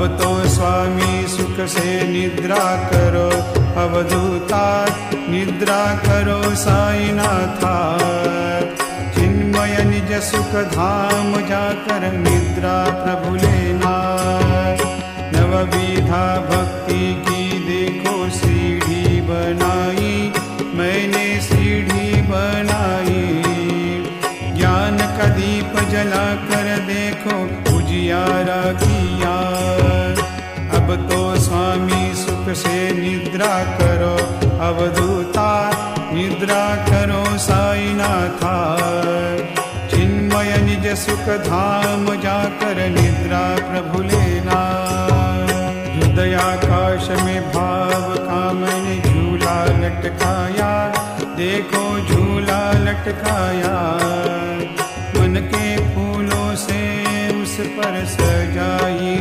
अब तो स्वामी सुख से निद्रा करो, अवधूता निद्रा करो साईनाथा। चिन्मय निज सुख धाम जाकर निद्रा प्रभु लेना। नवविधा भक्ति की देखो सीढ़ी बनाई, मैंने सीढ़ी बनाई। ज्ञान का दीप जला कर देखो उजियारा किया। अब तो स्वामी सुख से निद्रा करो, अवधूता निद्रा करो साईनाथा। चिन्मय निज सुख धाम जाकर निद्रा प्रभु लेना। हृदयाकाश में भाव का मैंने झूला लटकाया, देखो झूला लटकाया। मन के फूलों से उस पर सजाई